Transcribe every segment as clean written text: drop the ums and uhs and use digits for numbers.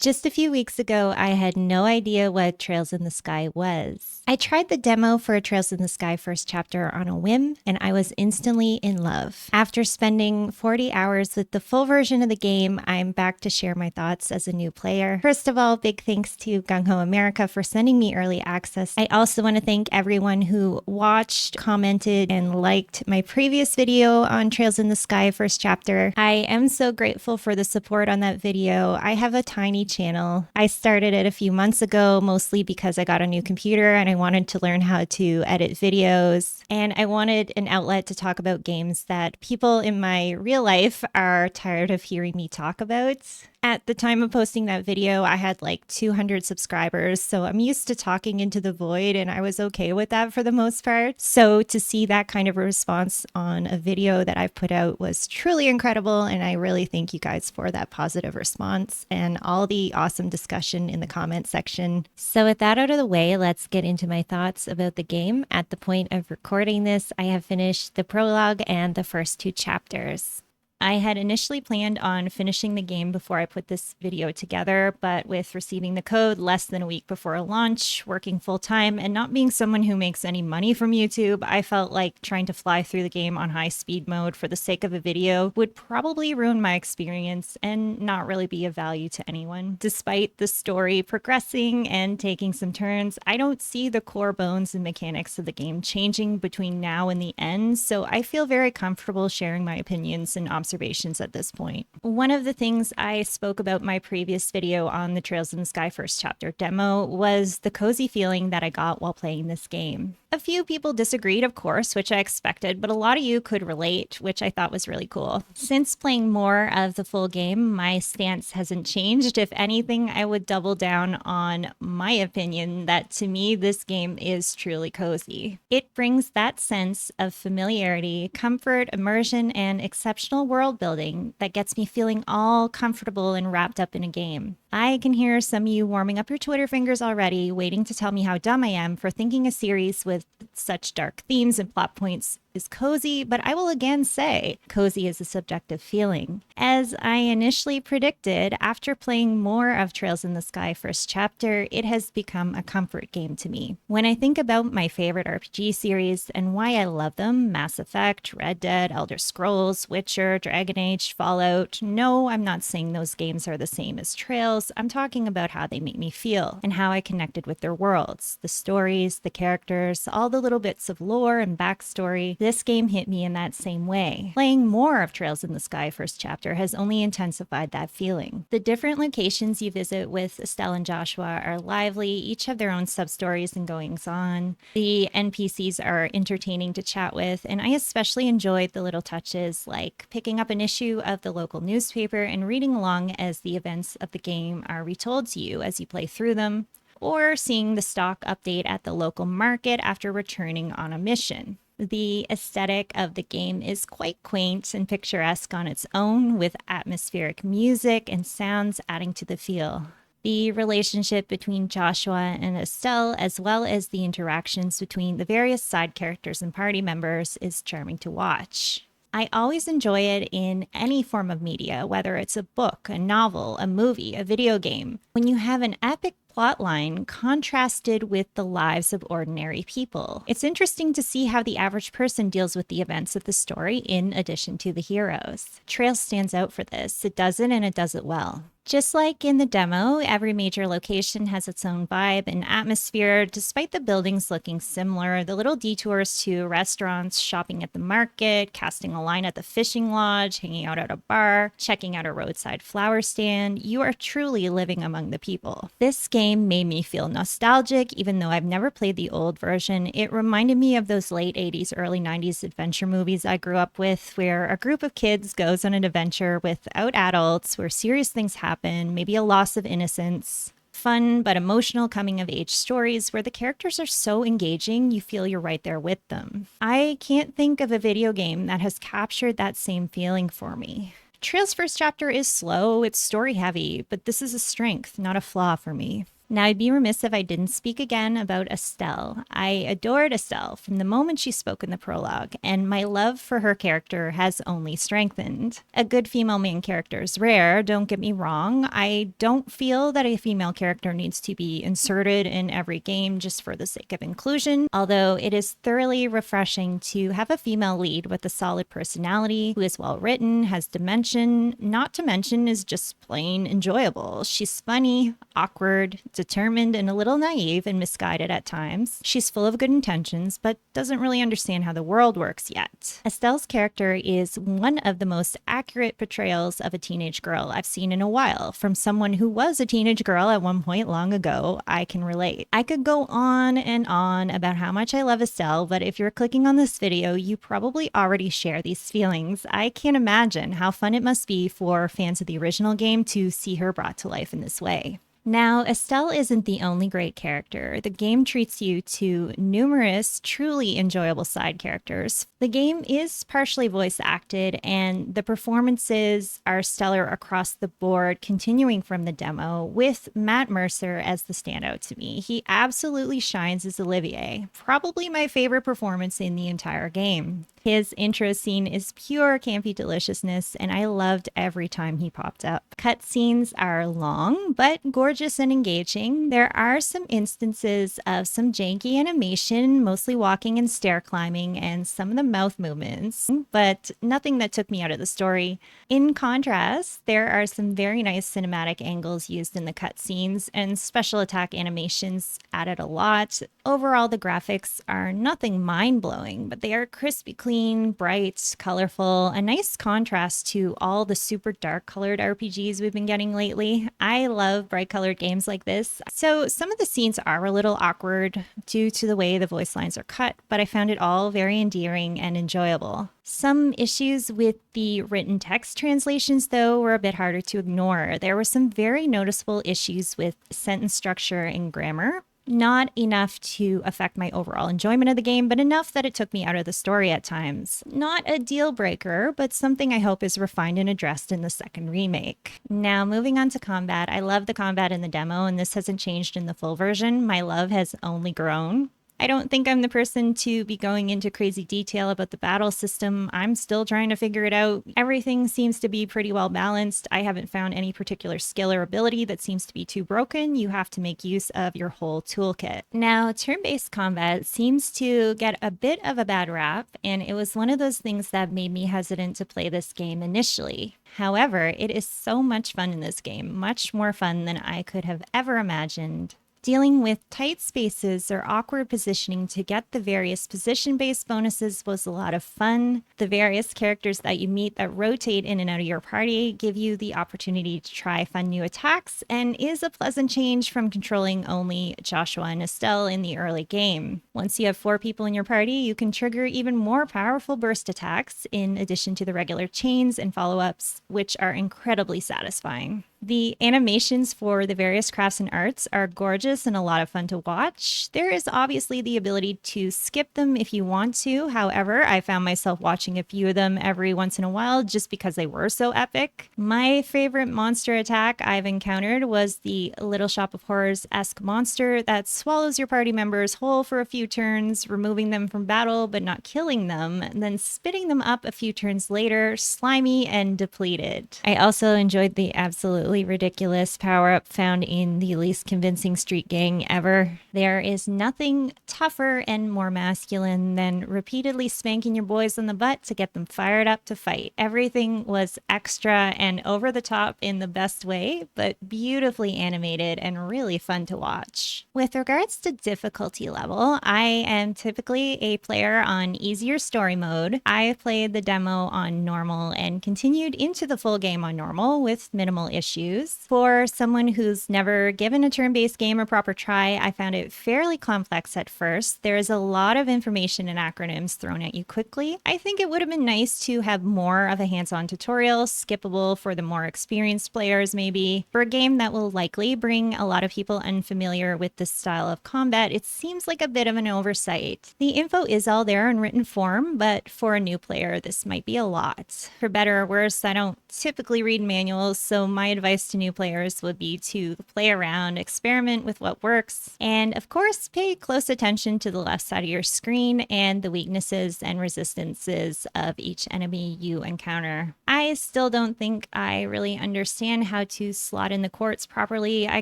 Just a few weeks ago, I had no idea what Trails in the Sky was. I tried the demo for Trails in the Sky first chapter on a whim, and I was instantly in love. After spending 40 hours with the full version of the game, I'm back to share my thoughts as a new player. First of all, big thanks to Gung Ho America for sending me early access. I also want to thank everyone who watched, commented, and liked my previous video on Trails in the Sky first chapter. I am so grateful for the support on that video. I have a tiny channel. I started it a few months ago, mostly because I got a new computer and I wanted to learn how to edit videos. And I wanted an outlet to talk about games that people in my real life are tired of hearing me talk about. At the time of posting that video, I had like 200 subscribers, so I'm used to talking into the void, and I was okay with that for the most part. So to see that kind of a response on a video that I've put out was truly incredible, and I really thank you guys for that positive response and all the awesome discussion in the comment section. So with that out of the way, let's get into my thoughts about the game. At the point of recording this, I have finished the prologue and the first two chapters. I had initially planned on finishing the game before I put this video together, but with receiving the code less than a week before launch, working full time, and not being someone who makes any money from YouTube, I felt like trying to fly through the game on high speed mode for the sake of a video would probably ruin my experience and not really be of value to anyone. Despite the story progressing and taking some turns, I don't see the core bones and mechanics of the game changing between now and the end, so I feel very comfortable sharing my opinions and observations at this point. One of the things I spoke about in my previous video on the Trails in the Sky first chapter demo was the cozy feeling that I got while playing this game. A few people disagreed, of course, which I expected, but a lot of you could relate, which I thought was really cool. Since playing more of the full game, my stance hasn't changed. If anything, I would double down on my opinion that to me, this game is truly cozy. It brings that sense of familiarity, comfort, immersion, and exceptional world building that gets me feeling all comfortable and wrapped up in a game. I can hear some of you warming up your Twitter fingers already, waiting to tell me how dumb I am for thinking a series with such dark themes and plot points is cozy, but I will again say cozy is a subjective feeling. As I initially predicted, after playing more of Trails in the Sky first chapter, it has become a comfort game to me. When I think about my favorite RPG series and why I love them, Mass Effect, Red Dead, Elder Scrolls, Witcher, Dragon Age, Fallout, no, I'm not saying those games are the same as Trails. I'm talking about how they make me feel and how I connected with their worlds, the stories, the characters, all the little bits of lore and backstory. This game hit me in that same way. Playing more of Trails in the Sky first chapter has only intensified that feeling. The different locations you visit with Estelle and Joshua are lively, each have their own sub-stories and goings-on. The NPCs are entertaining to chat with, and I especially enjoyed the little touches like picking up an issue of the local newspaper and reading along as the events of the game are retold to you as you play through them, or seeing the stock update at the local market after returning on a mission. The aesthetic of the game is quite quaint and picturesque on its own, with atmospheric music and sounds adding to the feel. The relationship between Joshua and Estelle, as well as the interactions between the various side characters and party members, is charming to watch. I always enjoy it in any form of media, whether it's a book, a novel, a movie, a video game, when you have an epic plotline contrasted with the lives of ordinary people. It's interesting to see how the average person deals with the events of the story in addition to the heroes. Trails stands out for this. It does it, and it does it well. Just like in the demo, every major location has its own vibe and atmosphere. Despite the buildings looking similar, the little detours to restaurants, shopping at the market, casting a line at the fishing lodge, hanging out at a bar, checking out a roadside flower stand, you are truly living among the people. This game made me feel nostalgic, even though I've never played the old version. It reminded me of those late 80s, early 90s adventure movies I grew up with, where a group of kids goes on an adventure without adults, where serious things happen, maybe a loss of innocence. Fun but emotional coming of age stories where the characters are so engaging you feel you're right there with them. I can't think of a video game that has captured that same feeling for me. Trails first chapter is slow, it's story heavy, but this is a strength, not a flaw for me. Now, I'd be remiss if I didn't speak again about Estelle. I adored Estelle from the moment she spoke in the prologue, and my love for her character has only strengthened. A good female main character is rare, don't get me wrong. I don't feel that a female character needs to be inserted in every game just for the sake of inclusion, although it is thoroughly refreshing to have a female lead with a solid personality, who is well written, has dimension, not to mention is just plain enjoyable. She's funny, awkward, determined, and a little naive and misguided at times. She's full of good intentions, but doesn't really understand how the world works yet. Estelle's character is one of the most accurate portrayals of a teenage girl I've seen in a while. From someone who was a teenage girl at one point long ago, I can relate. I could go on and on about how much I love Estelle, but if you're clicking on this video, you probably already share these feelings. I can't imagine how fun it must be for fans of the original game to see her brought to life in this way. Now, Estelle isn't the only great character. The game treats you to numerous, truly enjoyable side characters. The game is partially voice acted, and the performances are stellar across the board, continuing from the demo, with Matt Mercer as the standout to me. He absolutely shines as Olivier, probably my favorite performance in the entire game. His intro scene is pure campy deliciousness, and I loved every time he popped up. Cutscenes are long, but gorgeous and engaging. There are some instances of some janky animation, mostly walking and stair climbing, and some of the mouth movements, but nothing that took me out of the story. In contrast, there are some very nice cinematic angles used in the cutscenes, and special attack animations added a lot. Overall, the graphics are nothing mind-blowing, but they are crispy clean, bright, colorful, a nice contrast to all the super dark colored RPGs we've been getting lately. I love bright colored games like this. So some of the scenes are a little awkward due to the way the voice lines are cut, but I found it all very endearing and enjoyable. Some issues with the written text translations, though, were a bit harder to ignore. There were some very noticeable issues with sentence structure and grammar. Not enough to affect my overall enjoyment of the game, but enough that it took me out of the story at times. Not a deal breaker, but something I hope is refined and addressed in the second remake. Now, moving on to combat. I love the combat in the demo, and this hasn't changed in the full version. My love has only grown. I don't think I'm the person to be going into crazy detail about the battle system. I'm still trying to figure it out. Everything seems to be pretty well balanced. I haven't found any particular skill or ability that seems to be too broken. You have to make use of your whole toolkit. Now, turn-based combat seems to get a bit of a bad rap, and it was one of those things that made me hesitant to play this game initially. However, it is so much fun in this game, much more fun than I could have ever imagined. Dealing with tight spaces or awkward positioning to get the various position-based bonuses was a lot of fun. The various characters that you meet that rotate in and out of your party give you the opportunity to try fun new attacks and is a pleasant change from controlling only Joshua and Estelle in the early game. Once you have 4 people in your party, you can trigger even more powerful burst attacks in addition to the regular chains and follow-ups, which are incredibly satisfying. The animations for the various crafts and arts are gorgeous and a lot of fun to watch. There is obviously the ability to skip them if you want to. However, I found myself watching a few of them every once in a while just because they were so epic. My favorite monster attack I've encountered was the Little Shop of Horrors-esque monster that swallows your party members whole for a few turns, removing them from battle but not killing them, and then spitting them up a few turns later, slimy and depleted. I also enjoyed the absolutely ridiculous power-up found in the least convincing street gang ever. There is nothing tougher and more masculine than repeatedly spanking your boys on the butt to get them fired up to fight. Everything was extra and over the top in the best way, but beautifully animated and really fun to watch. With regards to difficulty level, I am typically a player on easier story mode. I played the demo on normal and continued into the full game on normal with minimal issues. For someone who's never given a turn-based game a proper try, I found it fairly complex at first. There is a lot of information and acronyms thrown at you quickly. I think it would have been nice to have more of a hands-on tutorial, skippable for the more experienced players maybe. For a game that will likely bring a lot of people unfamiliar with this style of combat, it seems like a bit of an oversight. The info is all there in written form, but for a new player, this might be a lot. For better or worse, I don't typically read manuals, so my advice advice to new players would be to play around, experiment with what works, and of course, pay close attention to the left side of your screen and the weaknesses and resistances of each enemy you encounter. I still don't think I really understand how to slot in the quartz properly. I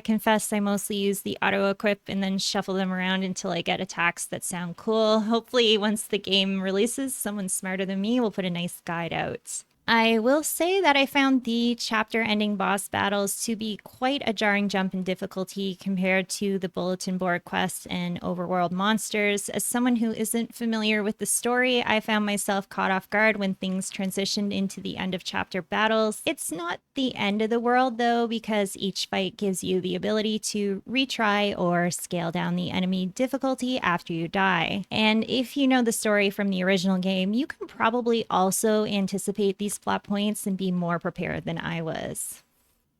confess I mostly use the auto equip and then shuffle them around until I get attacks that sound cool. Hopefully, once the game releases, someone smarter than me will put a nice guide out. I will say that I found the chapter ending boss battles to be quite a jarring jump in difficulty compared to the bulletin board quests and overworld monsters. As someone who isn't familiar with the story, I found myself caught off guard when things transitioned into the end of chapter battles. It's not the end of the world though, because each fight gives you the ability to retry or scale down the enemy difficulty after you die. And if you know the story from the original game, you can probably also anticipate these plot points and be more prepared than I was.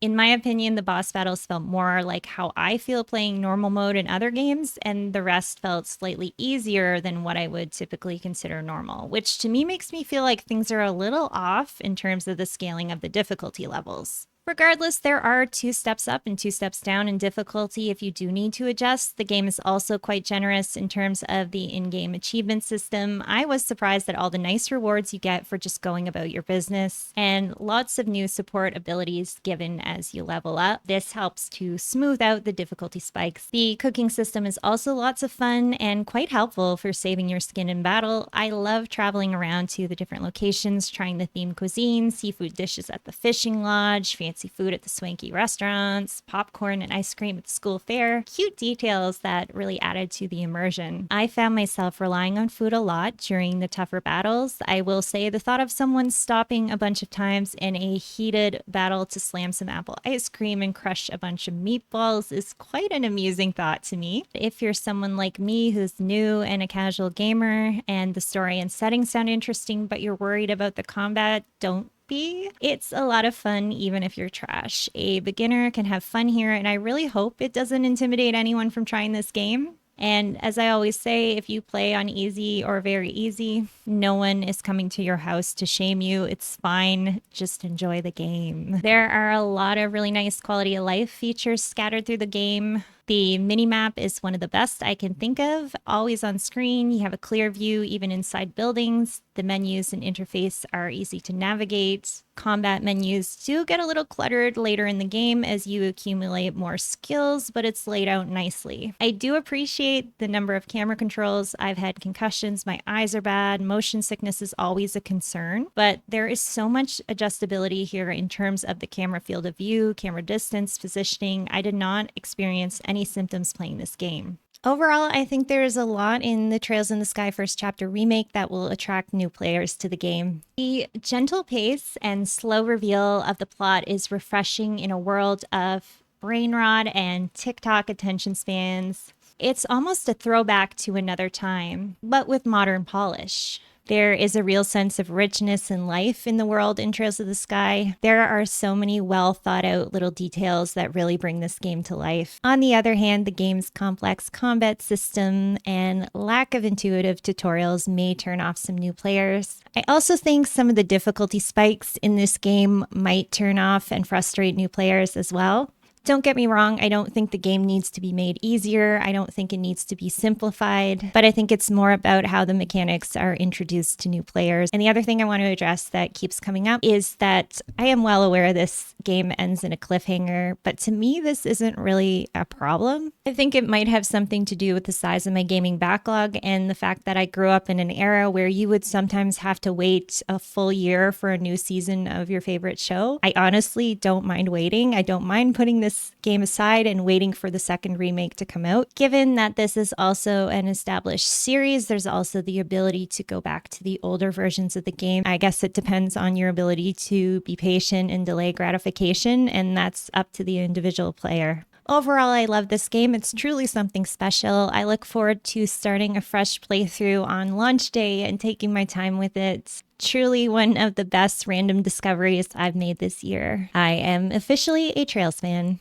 In my opinion, the boss battles felt more like how I feel playing normal mode in other games, and the rest felt slightly easier than what I would typically consider normal, which to me makes me feel like things are a little off in terms of the scaling of the difficulty levels. Regardless, there are 2 steps up and 2 steps down in difficulty if you do need to adjust. The game is also quite generous in terms of the in-game achievement system. I was surprised at all the nice rewards you get for just going about your business, and lots of new support abilities given as you level up. This helps to smooth out the difficulty spikes. The cooking system is also lots of fun and quite helpful for saving your skin in battle. I love traveling around to the different locations, trying the themed cuisine, seafood dishes at the fishing lodge, fancy food at the swanky restaurants, popcorn and ice cream at the school fair. Cute details that really added to the immersion. I found myself relying on food a lot during the tougher battles. I will say the thought of someone stopping a bunch of times in a heated battle to slam some apple ice cream and crush a bunch of meatballs is quite an amusing thought to me. If you're someone like me who's new and a casual gamer and the story and setting sound interesting, but you're worried about the combat, don't be. It's a lot of fun even if you're trash. A beginner can have fun here, and I really hope it doesn't intimidate anyone from trying this game. And as I always say, if you play on easy or very easy, no one is coming to your house to shame you. It's fine. Just enjoy the game. There are a lot of really nice quality of life features scattered through the game. The minimap is one of the best I can think of. Always on screen, you have a clear view even inside buildings. The menus and interface are easy to navigate. Combat menus do get a little cluttered later in the game as you accumulate more skills, but it's laid out nicely. I do appreciate the number of camera controls. I've had concussions, my eyes are bad, motion sickness is always a concern, but there is so much adjustability here in terms of the camera field of view, camera distance, positioning. I did not experience any symptoms playing this game. Overall, I think there is a lot in the Trails in the Sky First Chapter remake that will attract new players to the game. The gentle pace and slow reveal of the plot is refreshing in a world of brain rot and TikTok attention spans. It's almost a throwback to another time, but with modern polish. There is a real sense of richness and life in the world in Trails of the Sky. There are so many well thought out little details that really bring this game to life. On the other hand, the game's complex combat system and lack of intuitive tutorials may turn off some new players. I also think some of the difficulty spikes in this game might turn off and frustrate new players as well. Don't get me wrong, I don't think the game needs to be made easier. I don't think it needs to be simplified, but I think it's more about how the mechanics are introduced to new players. And the other thing I want to address that keeps coming up is that I am well aware this game ends in a cliffhanger, but to me, this isn't really a problem. I think it might have something to do with the size of my gaming backlog and the fact that I grew up in an era where you would sometimes have to wait a full year for a new season of your favorite show. I honestly don't mind waiting. I don't mind putting this game aside and waiting for the second remake to come out. Given that this is also an established series, there's also the ability to go back to the older versions of the game. I guess it depends on your ability to be patient and delay gratification, and that's up to the individual player. Overall, I love this game. It's truly something special. I look forward to starting a fresh playthrough on launch day and taking my time with it. Truly one of the best random discoveries I've made this year. I am officially a Trails fan.